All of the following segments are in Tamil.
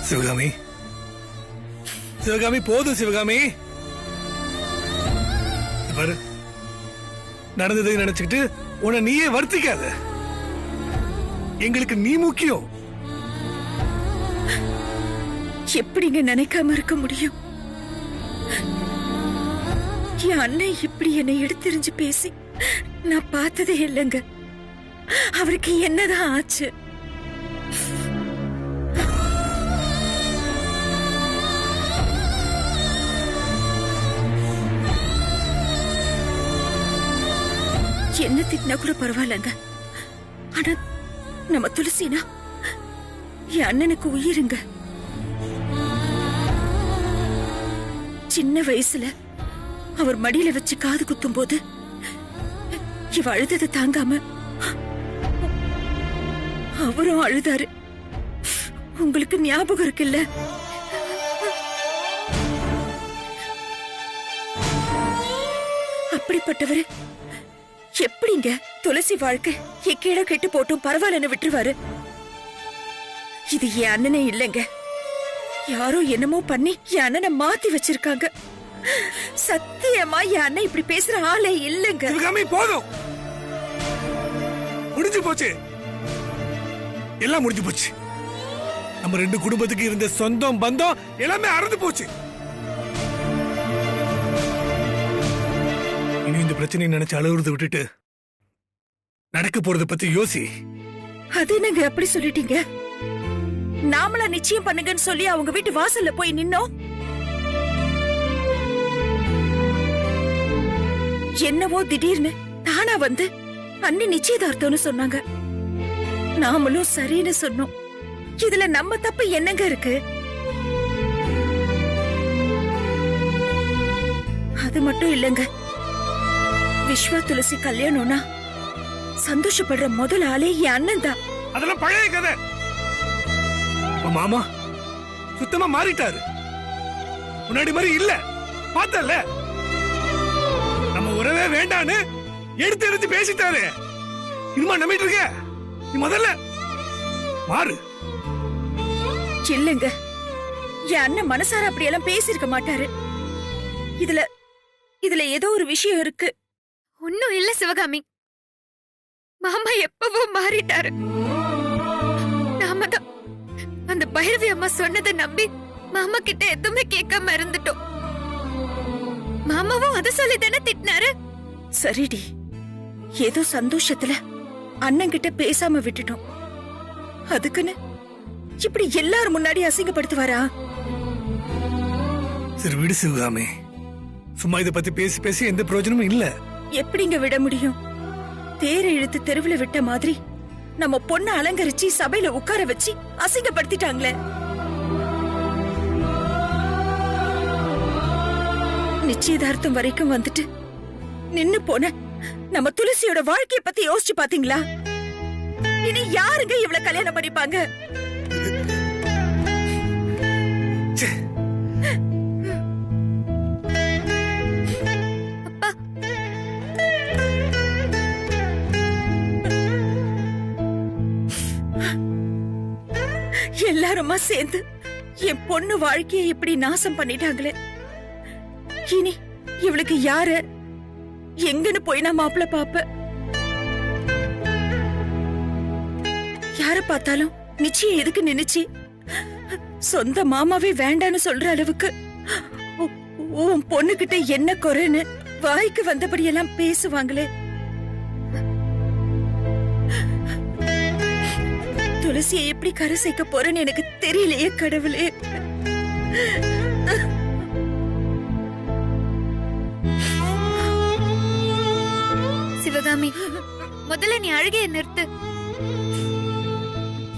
சிவகாமி, சிவகாமி போதும் சிவகாமி. பாரு, நடந்ததை நினைச்சுக்கிட்டு உன்னை நீயே வருத்திக்காத. எங்களுக்கு நீ முக்கியம். எப்படிங்க நினைக்காம இருக்க முடியும்? என் அண்ணன் இப்படி என்னை எடுத்தெறிஞ்சு பேசி நான் பார்த்ததே இல்லைங்க. அவருக்கு என்னதான் ஆச்சு? என்ன திட்டினா கூட பரவாயில்லங்க. ஆனா நம்ம துளசினா என் அண்ணனுக்கு உயிருங்க. சின்ன வயசுல அவர் மடியில வச்சு காது குத்தும் போது இவ அழுததை தாங்காம அவரும் அழுதாரு. உங்களுக்கு ஞாபகம் இருக்குல்ல? அப்படிப்பட்டவரு எப்படிங்க துளசி வாழ்க்கை எக்கேடோ கெட்டு போட்டும் பரவாயில்லன்னு விட்டுருவாரு? இது என் அண்ணனே இல்லைங்க. யாரோ என்னமோ பண்ணி என் அண்ணனை மாத்தி வச்சிருக்காங்க. சத்தியமா என் அண்ணன் இப்படி பேசுற ஆளே இல்லைங்க. போதும், முடிஞ்சு போச்சு, எல்லாம் முடிஞ்சு போச்சு. நம்ம ரெண்டு குடும்பத்துக்கு இருந்த சொந்தம் பந்தம் எல்லாமே அறந்து போச்சு. இனி இந்த பிரச்சனையை நினைச்சு அழுகுறத விட்டுட்டு நடக்க போறத பத்தி யோசி. அது என்னங்க அப்படி சொல்லிட்டீங்க? நாமளா நிச்சயம் பண்ணுங்கன்னு சொல்லி அவங்க வீட்டு வாசல்ல போய் நின்னோம். என்னவோ திடீர்னு தானா வந்து அண்ணி நிச்சயதார்த்தம்னு சொன்னாங்க. நாமளும் சரின்னு சொன்னோம். இதுல நம்ம தப்பு என்னங்க இருக்கு? அது மட்டும் இல்லங்க, விஸ்வா துளசி கல்யாணம்னா சந்தோஷப்படுற முதல் ஆளே என் அண்ணன் தான். அதெல்லாம் பழைய கதை. மாமா சுத்தமா மாறிட்டாரு. முன்னாடி மாதிரி இல்ல, பார்த்தல. நம்ம உறவே வேண்டான்னு எடுத்து எடுத்து பேசிட்டாரு. இனிமா நம்பிட்டு இருக்க? நீ முதல்ல மாறு. இல்லங்க, என் அண்ணன் மனசார அப்படியெல்லாம் பேசிருக்க மாட்டாரு. இதுல ஏதோ ஒரு விஷயம் இருக்கு. ஒன்னும் இல்ல சிவகாமி, மாமா எப்பவோ மாறிட்டாரு. நாம தான் அந்த பைரவி அம்மா சொன்னதை நம்பி மாமா கிட்ட எதுவுமே கேட்காம இருந்துட்டோம். மாமாவும் அதை சொல்லி தானே திட்டினாரு. சரிடி, ஏதோ சந்தோஷத்துல அண்ணன் கிட்ட பேசாம விட்டுட்டோம். அதுக்குன்னு இப்படி எல்லாரும் முன்னாடி அசிங்கப்படுத்துவாரா? சரி விடு சிவகாமி, சும்மா இதை பத்தி பேசி பேசி எந்த பிரயோஜனமும் இல்ல. எப்படிங்க விட முடியும்? தேரை இழுத்து தெருவுல விட்ட மாதிரி நம்ம பொண்ணை அலங்கரிச்சு சபையில உட்கார வச்சு அசிங்கப்படுத்திட்டாங்களே. நிச்சயதார்த்தம் வரைக்கும் வந்துட்டு நின்னு போன நம்ம துளசியோட வாழ்க்கைய பத்தி யோசிச்சு பாத்தீங்களா? இனி யாருங்க இவள கல்யாணம் பண்ணிப்பாங்க? எல்லாருமா சேர்ந்து என் பொண்ணு வாழ்க்கையை இப்படி நாசம் பண்ணிட்டாங்களே. இனி இவளுக்கு யாரு எங்கன்னு போய் நான் மாப்பிள்ள பாப்ப? யார பார்த்தாலும் நிச்சயம் எதுக்கு நினைச்சு சொந்த மாமாவே வேண்டான்னு சொல்ற அளவுக்கு உன் பொண்ணுகிட்ட என்ன குறைன்னு வாய்க்கு வந்தபடியெல்லாம் பேசுவாங்களே. துளசியை எப்படி கரை சேர்க்க போறேன்னு எனக்கு தெரியலையே கடவுளே. சிவகாமி, முதல்ல நீ அழுகைய நிறுத்து.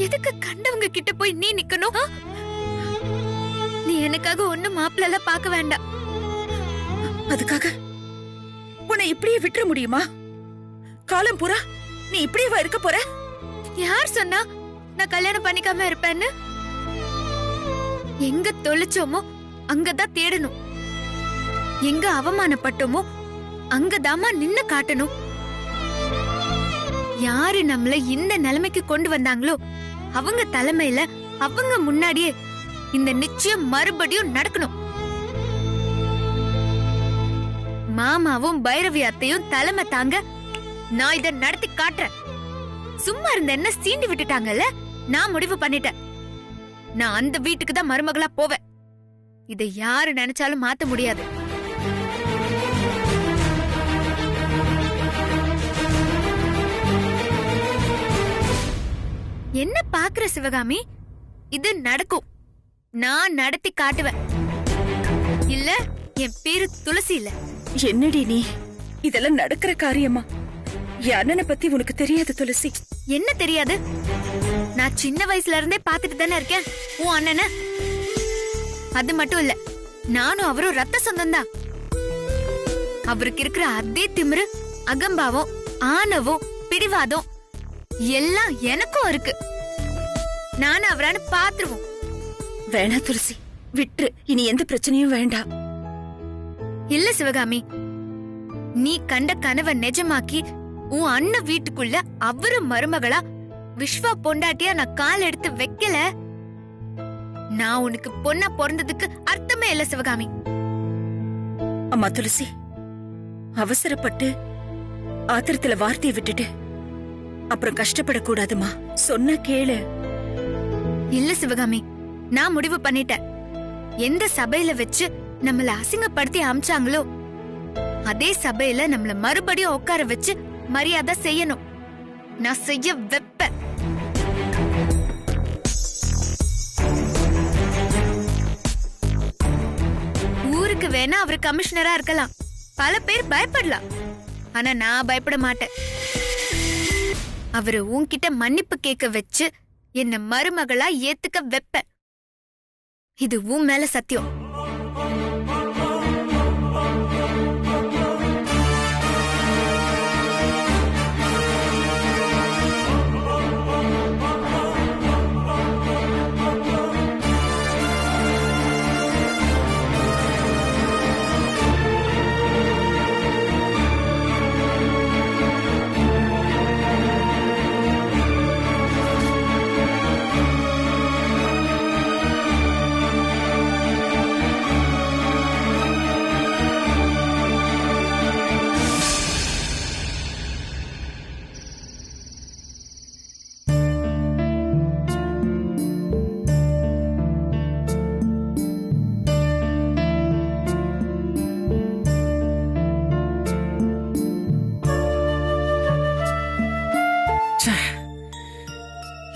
எதுக்கு கண்டவங்க கிட்ட போய் நீ நிக்கணும்? நீ எனக்காக ஒண்ணும் மாப்பிள்ள பார்க்க வேண்டாம். அதுக்காக உன்னை இப்படியே விட்டுற முடியுமா? காலம் பூரா நீ இப்படியே இருக்க போற? யார் சொன்னா நான் கல்யாணம் பண்ணிக்காம இருப்பேன்னு? எங்க தொலைச்சோமோ அங்கதான் தேடணும். எங்க அவமானப்பட்டோமோ அங்கதாமா நின்னு காட்டணும். யாரு நம்மள இந்த நிலைமைக்கு கொண்டு வந்தாங்களோ அவங்க தலைமையில அவங்க முன்னாடியே இந்த நிச்சயம் மறுபடியும் நடக்கணும். மாமாவும் பைரவி அத்தையும் தலைமை தாங்க நான் இத நடத்தி காட்டுறேன். சும்மா இருந்த என்ன சீண்டி விட்டுட்டாங்கல்ல, நான் முடிவு பண்ணிட்டேன். நான் அந்த வீட்டுக்கு தான் மருமகளா போவேன். இதை யாரு நினைச்சாலும் மாத்த முடியாது. என்ன பாக்குற சிவகாமி? இது நடக்கும். நான் நடத்தி காட்டுவேன். இல்ல என் பேரு துளசி இல்ல. என்னடி நீ? இதெல்லாம் நடக்கிற காரியமா? என் அண்ணனை பத்தி உனக்கு தெரியாது துளசி. என்ன தெரியாது? நான் சின்ன வயசுல இருந்தே பாத்துட்டு தானே இருக்கேன் உன் அண்ணன. அது மட்டும் இல்ல, நானும் அவரும் ரத்த சொந்தம் தான். அவருக்கு இருக்கிற அதே திமிரு, அகம்பாவம், ஆணவம், பிடிவாதம் எல்லாம் எனக்கும் இருக்கு. நானும் அவரான பாத்துருவோம். வேணா துளசி, விட்டுரு. இனி எந்த பிரச்சனையும் வேண்டாம். இல்ல சிவகாமி, நீ கண்ட கனவை நிஜமாக்கி உன் அண்ணன் வீட்டுக்குள்ள அவரு மருமகளா விஸ்வா பொண்டாட்டியா நான் கால் எடுத்து வைக்கல, நான் உனக்கு பொண்ணா பிறந்ததுக்கு அர்த்தமே இல்ல சிவகாமி. அம்மா துளசி, அவசரப்பட்டு ஆத்திரத்துல வார்த்தையை விட்டுட்டு அப்புறம் கஷ்டப்படக்கூடாதுமா. சொன்ன கேளு. இல்ல சிவகாமி, நான் முடிவு பண்ணிட்டேன். எந்த சபையில வச்சு நம்மள அசிங்கப்படுத்தி அமிச்சாங்களோ அதே சபையில நம்மள மறுபடியும் உட்கார வச்சு மரியாதை செய்யணும். நான் செய்ய வைப்பேன். ஊருக்கு வேணா அவர் கமிஷனரா இருக்கலாம், பல பேர் பயப்படலாம். ஆனா நான் பயப்பட மாட்டேன். அவரு உன்கிட்ட மன்னிப்பு கேட்க வச்சு என்ன மருமகளா ஏத்துக்க வைப்பேன். இது உன் மேல சத்தியம்.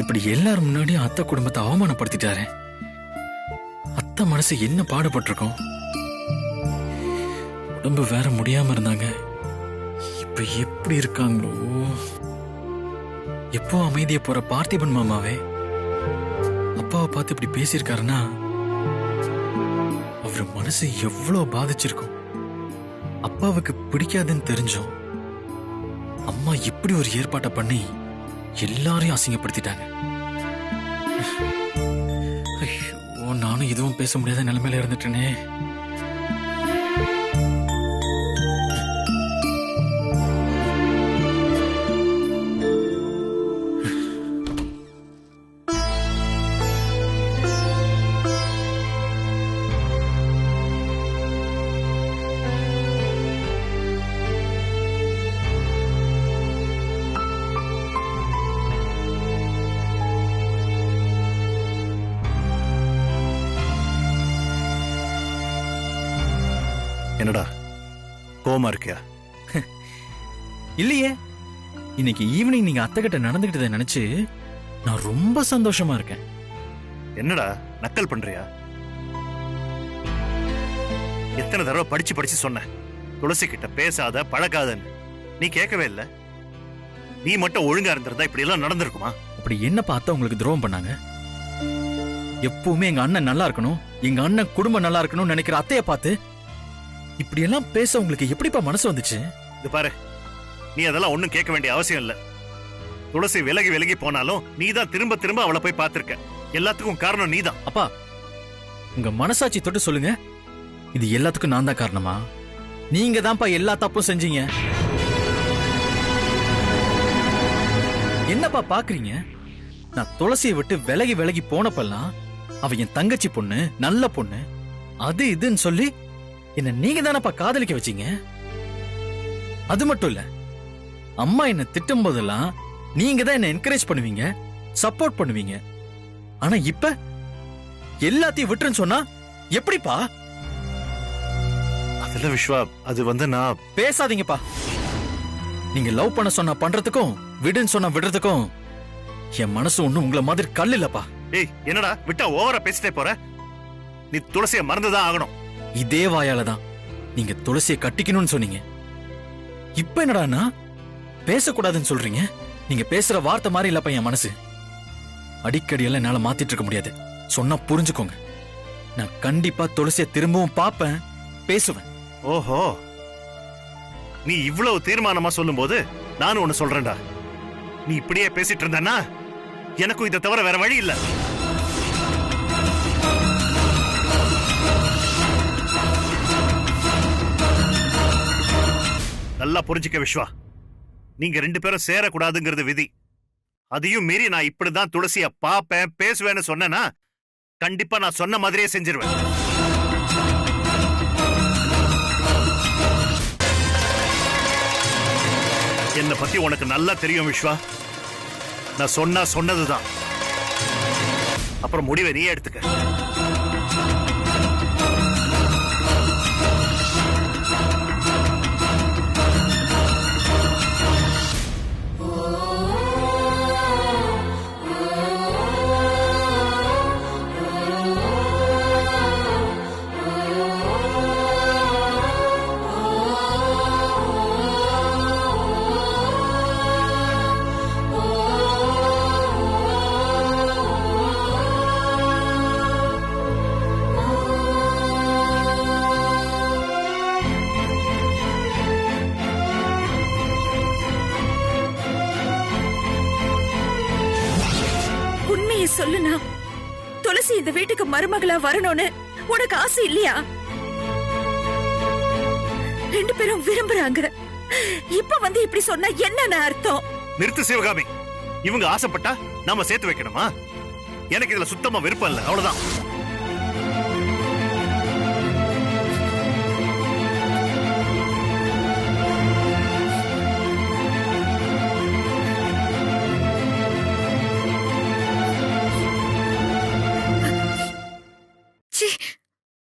இப்படி எல்லாரும் முன்னாடியும் அத்தை குடும்பத்தை அவமானப்படுத்திட்டாரு. அத்தை மனசு என்ன பாடுபட்டிருக்கோம். உடம்பு வேற முடியாம இருந்தாங்க, இப்ப எப்படி இருக்காங்களோ. எப்போ அமைதியா போற பார்த்திபன் மாமாவே அப்பாவை பார்த்து இப்படி பேசியிருக்காருன்னா அவர் மனசு எவ்வளவு பாதிச்சிருக்கும். அப்பாவுக்கு பிடிக்காதுன்னு தெரிஞ்சோம் அம்மா இப்படி ஒரு ஏற்பாட்டை பண்ணி எல்லாரையும் அசிங்கப்படுத்திட்டாங்க. ஐயோ, நானும் எதுவும் பேச முடியாத நிலைமையில இருந்துட்டேனே. என்னடா கோமா இருக்கியா? இல்லையே, இன்னைக்கு ஈவினிங் நீங்க அத்தை கிட்ட நடந்துகிட்டதை நினைச்சு நான் ரொம்ப சந்தோஷமா இருக்கேன். என்னடா நக்கல் பண்றியா? எத்தனை தடவை படிச்சு படிச்சு சொன்ன துளசி கிட்ட பேசாத பழகாதன்னு, நீ கேட்கவே இல்ல. நீ மட்டும் ஒழுங்கா இருந்திருந்தா இப்படி எல்லாம் நடந்திருக்குமா? அப்படி என்னப்பா அத்தை உங்களுக்கு துரோகம் பண்ணாங்க? எப்பவுமே எங்க அண்ணன் நல்லா இருக்கணும், எங்க அண்ணன் குடும்பம் நல்லா இருக்கணும்னு நினைக்கிற அத்தைய பார்த்து இப்படி எல்லாம் பேச உங்களுக்கு எப்படிப்பா மனசு வந்துச்சு? இது பாரு, நீ அதெல்லாம் ஒண்ணும் கேட்க வேண்டிய அவசியம் இல்ல. துளசி விலகி விலகி போனாலும் நீதான் திரும்ப திரும்ப அவளை போய் பார்த்திருக்க. எல்லாத்துக்கும் காரணம் நீதான். அப்பா, உங்க மனசாட்சி தொட்டு சொல்லுங்க, இது எல்லாத்துக்கும் நான் தான் காரணமா? நீங்க தான்ப்பா எல்லா தப்பும் செஞ்சீங்க. என்னப்பா பாக்குறீங்க? நான் துளசியை விட்டு விலகி விலகி போனப்பெல்லாம் அவ என் தங்கச்சி பொண்ணு, நல்ல பொண்ணு, அது இதுன்னு சொல்லி என்ன நீங்க தானப்பா காதலிக்க வச்சீங்க. அது மட்டும் இல்ல, அம்மா என்ன திட்டும் போதெல்லாம் நீங்க தான் என்ன என்கரேஜ் பண்ணுவீங்க, சப்போர்ட் பண்ணுவீங்க. ஆனா இப்ப எல்லாத்தையும் விட்டுருன்னு சொன்னா எப்படிப்பா? அதுல விஸ்வா, அது நான் பேசாதீங்கப்பா. நீங்க லவ் பண்ண சொன்னா பண்றதுக்கும் விடுன்னு சொன்னா விடுறதுக்கும் என் மனசு ஒண்ணும் உங்களை மாதிரி கல் இல்லப்பா. ஏய், என்னடா விட்டா ஓவரா பேசிட்டே போற? நீ துளசிய மறந்துதான் ஆகணும். இதே வாயாலதான் நீங்க துளசியை கட்டிக்கணும்னு சொன்னீங்க. இப்ப என்னடான்னா பேசக்கூடாதுன்னு சொல்றீங்க. நீங்க பேசுற வார்த்தை மாதிரி இல்லப்பா என் மனசு. அடிக்கடி எல்லாம் என்னால மாத்திட்டு இருக்க முடியாது. சொன்னா புரிஞ்சுக்கோங்க. நான் கண்டிப்பா துளசியை திரும்பவும் பாப்பேன், பேசுவேன். ஓஹோ, நீ இவ்வளவு தீர்மானமா சொல்லும் போது நானும் ஒண்ணு சொல்றேன்டா. நீ இப்படியே பேசிட்டு இருந்தானா எனக்கும் இதை தவிர வேற வழி இல்ல. நல்லா புரிஞ்சுக்க விஸ்வா, நீங்க 2 பேரும் சேரக்கூடாதுங்கிறது விதி. அதையும் மீறி நான் இப்படிதான் துளசிய பாப்பேன், பேசுவேன்னு சொன்னேன்னா கண்டிப்பா நான் சொன்ன மாதிரியே செஞ்சிருவேன். என்னை பத்தி உனக்கு நல்லா தெரியும் விஸ்வா. நான் சொன்னா சொன்னதுதான். அப்புறம் முடிவை நீயே எடுத்துக்க. சொல்லுனா, துளசி இந்த வீட்டுக்கு மருமகளா வரணும்னு உனக்கு ஆசை இல்லையா? 2 பேரும் விரும்புறாங்க. இப்ப வந்து இப்படி சொன்னா என்ன அர்த்தம்? நிறுத்து சிவகாமி. இவங்க ஆசைப்பட்டா நாம சேர்த்து வைக்கணுமா? எனக்கு இதுல சுத்தமா விருப்பம் இல்ல, அவ்வளவுதான்.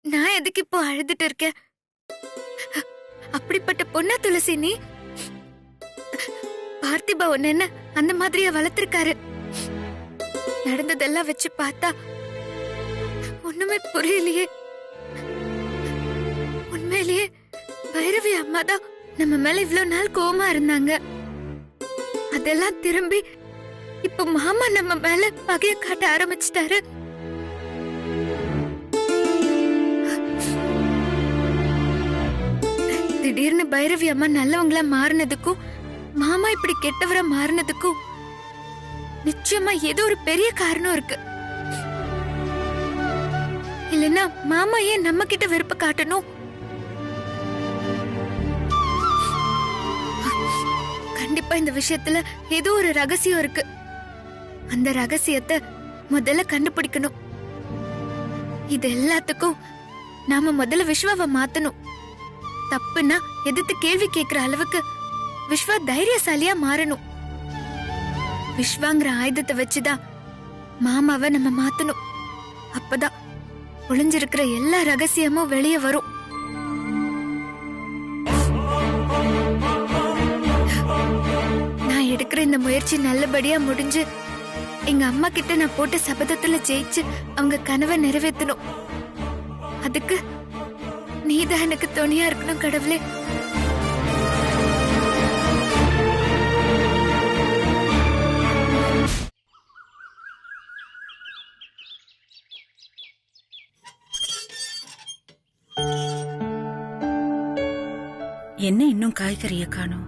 நான் எதுக்கு இப்போ அழுதுட்டு இருக்கேன்? அப்படிப்பட்ட பொண்ணா துளசி நீ? பார்த்திபா ஒன்னு அந்த மாதிரியா வளர்த்திருக்காரு. நடந்ததெல்லாம் வச்சு பார்த்தா ஒண்ணுமே புரியலையே. உண்மையிலேயே பைரவி அம்மா தான் நம்ம மேல இவ்வளவு நாள் கோவமா இருந்தாங்க. அதெல்லாம் திரும்பி இப்ப மாமா நம்ம மேல பகைய காட்ட ஆரம்பிச்சிட்டாரு. திடீர்னு பைரவி அம்மா நல்லவங்களா மாறினதுக்கும் மாமா இப்படி கெட்டவரா மாறினதுக்கும் நிச்சயமா ஏதோ ஒரு பெரிய காரணம் இருக்கு. இல்லன்னா மாமா ஏன் நம்ம கிட்ட வெறுப்ப காட்டணும்? கண்டிப்பா இந்த விஷயத்துல ஏதோ ஒரு ரகசியம் இருக்கு. அந்த ரகசியத்தை முதல்ல கண்டுபிடிக்கணும். இது எல்லாத்துக்கும் நாம முதல்ல விஸ்வாவை மாத்தணும். தப்புன்னா எதிர்த்து கேள்வி கேட்கிற அளவுக்கு விஸ்வா தைரியசாலியா மாறணும். விஸ்வாங்கிற ஆயுதத்தை வச்சுதான் மாமாவை நம்ம மாத்தணும். அப்பதான் ஒளிஞ்சிருக்கிற எல்லா ரகசியமும் வெளியே வரும். நான் எடுக்கிற இந்த முயற்சி நல்லபடியா முடிஞ்சு எங்க அம்மா கிட்ட நான் போட்ட சபதத்துல ஜெயிச்சு அவங்க கனவை நிறைவேற்றணும். அதுக்கு நீதான் எனக்கு துணையா இருக்கணும் கடவுளே. என்ன இன்னும் காய்கறிய காணோம்?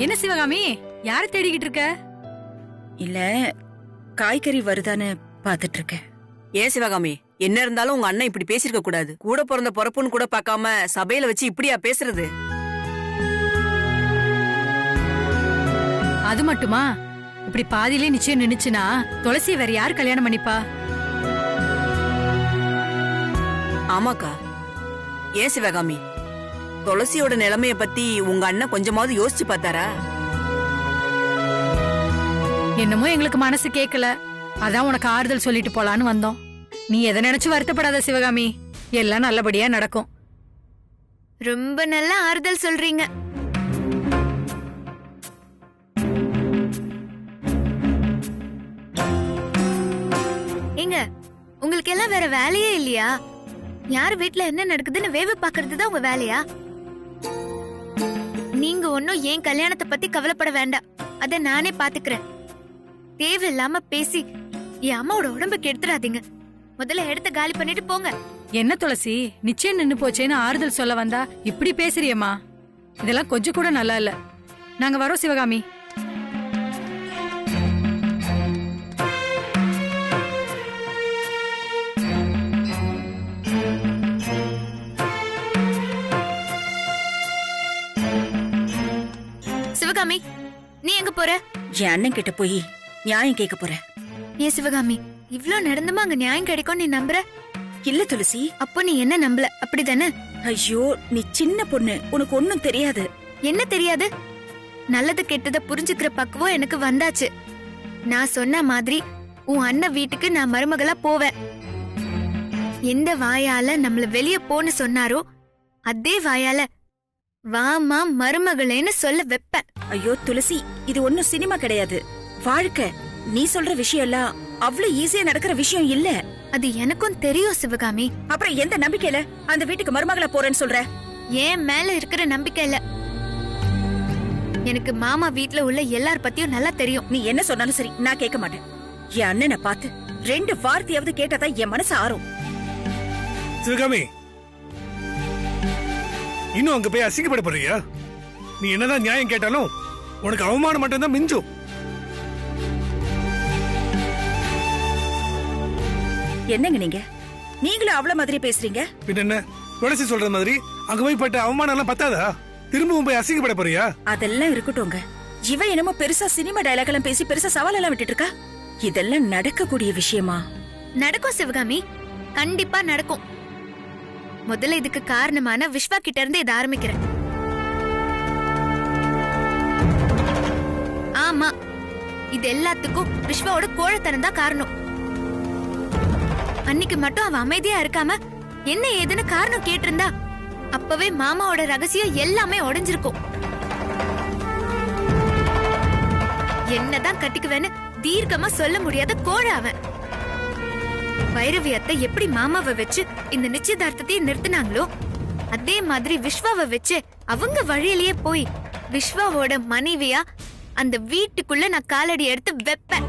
என்ன சிவகாமி, யார தேடிக்கிட்டு இருக்க? இல்ல, காய்கறி வருதான்னு பாத்துட்டு இருக்கேன். ஏன் சிவகாமி, என்ன இருந்தாலும் உங்க அண்ணன் இப்படி பேசிருக்க கூடாது. கூட பிறந்த பொறப்புன்னு கூட பார்க்காம சபையில வச்சு இப்படியா பேசுறது? அது மட்டுமா, இப்படி பாதியிலே நிச்சயம் நின்னுச்சுன்னா துளசி வேற யார் கல்யாணம் பண்ணிப்பா? ஆமாக்கா. ஏன் சிவகாமி, துளசியோட நிலைமைய பத்தி உங்க அண்ணன் கொஞ்சமாவது யோசிச்சு பார்த்தாரா? என்னமோ எங்களுக்கு மனசு கேட்கல, அதான் உனக்கு ஆறுதல் சொல்லிட்டு போலான்னு வந்தோம். நீ எதை நினைச்சு வருத்தப்படாத சிவகாமி, எல்லாம் நல்லபடியா நடக்கும். ரொம்ப நல்ல ஆறுதல் சொல்றீங்க. ஏங்க, உங்களுக்கு எல்லாம் வேற வேலையே இல்லையா? யார் வீட்ல என்ன நடக்குதுன்னு வேவு பாக்குறது தான் உங்க வேலையா? நீங்க ஒன்னும் ஏன் கல்யாணத்தை பத்தி கவலைப்பட வேண்டாம், அத நானே பாத்துக்கிறேன். தேவையில்லாம பேசி என் அம்மாவோட உடம்புக்கு எடுத்துடாதீங்க. முதல்ல இடத்த காலி பண்ணிட்டு போங்க. என்ன துளசி, நிச்சயம் நின்னு போச்சேன்னு ஆறுதல் சொல்ல வந்தா இப்படி பேசுறியம்மா? இதெல்லாம் கொஞ்சம் கூட நல்லா இல்ல. நாங்க வரோம் சிவகாமி. சிவகாமி, நீ எங்க போற? என் அண்ணன் கிட்ட போய் நியாயம் கேட்க போறேன். ஏன் சிவகாமி, இவ்ளோ நடந்துமா அங்க நியாயம் கிடைக்கும் நீ நம்புற? இல்ல துளசி, அப்போ நீ என்ன நம்பல, அப்படிதானே? ஐயோ நீ சின்ன பொண்ணு, உனக்கு ஒண்ணும் தெரியாது. என்ன தெரியாது? நல்லது கெட்டத புரிஞ்சுக்கிற பக்குவம் எனக்கு வந்தாச்சு. நான் சொன்ன மாதிரி உன் அண்ணன் வீட்டுக்கு நான் மருமகளா போவேன். எந்த வாயால நம்மள வெளிய போன்னு சொன்னாரோ அதே வாயால வாமா மருமகளேன்னு சொல்ல வைப்பேன். ஐயோ துளசி, இது ஒண்ணும் சினிமா கிடையாது, வாழ்க்கை. நீ சொல்ற விஷயம் எல்லாம் அவ்வளவு ஈஸியா நடக்கிற விஷயம் இல்ல. அது எனக்கும் தெரியும் சிவகாமி. அப்புறம் எந்த நம்பிக்கையில அந்த வீட்டுக்கு மருமகளா போறேன்னு சொல்ற? ஏன் மேல இருக்கிற நம்பிக்கை இல்ல. எனக்கு மாமா வீட்ல உள்ள எல்லார் பத்தியும் நல்லா தெரியும். நீ என்ன சொன்னாலும் சரி, நான் கேட்க மாட்டேன். என் அண்ணனை பார்த்து 2 வார்த்தையாவது கேட்டாதான் என் மனசு ஆறும். சிவகாமி, இன்னும் அங்க போய் அசிங்கப்பட போறியா? நீ என்னதான் நியாயம் கேட்டாலும் உனக்கு அவமானம் மட்டும்தான் மிஞ்சும். என்னங்க நீங்க, நீங்களும் அவ்வளவு மாதிரி பேசுறீங்க? பின்ன என்ன, துளசி சொல்ற மாதிரி அங்க போய் பட்ட அவமானம் எல்லாம் பத்தாதா? திரும்பவும் போய் அசிங்கப்பட போறியா? அதெல்லாம் இருக்கட்டும்ங்க. இவ என்னமோ பெருசா சினிமா டயலாக் எல்லாம் பேசி பெருசா சவால் எல்லாம் விட்டுட்டு இருக்கா. இதெல்லாம் நடக்கக்கூடிய விஷயமா? நடக்கும் சிவகாமி, கண்டிப்பா நடக்கும். முதல்ல இதுக்கு காரணமான விஸ்வா கிட்ட இருந்து இதை ஆரம்பிக்கிறேன். ஆமா, இது எல்லாத்துக்கும் விஸ்வாவோட கோழத்தனம் தான் காரணம். அன்னைக்கு மட்டும் அவ அமைதியா இருக்காம என்ன ஏதுன்னு காரணம் கேட்டிருந்தா அப்பவே மாமாவோட ரகசியம் எல்லாமே உடைஞ்சிருக்கும். என்னதான் கட்டிக்குவேன்னு தீர்க்கமா சொல்ல முடியாத கோழ அவன். வைரவியத்தை எப்படி மாமாவை வச்சு இந்த நிச்சயதார்த்தத்தையும் நிறுத்தினாங்களோ அதே மாதிரி விஸ்வாவை வச்சு அவங்க வழியிலேயே போய் விஸ்வாவோட மனைவியா அந்த வீட்டுக்குள்ள நான் காலடி எடுத்து வைப்பேன்.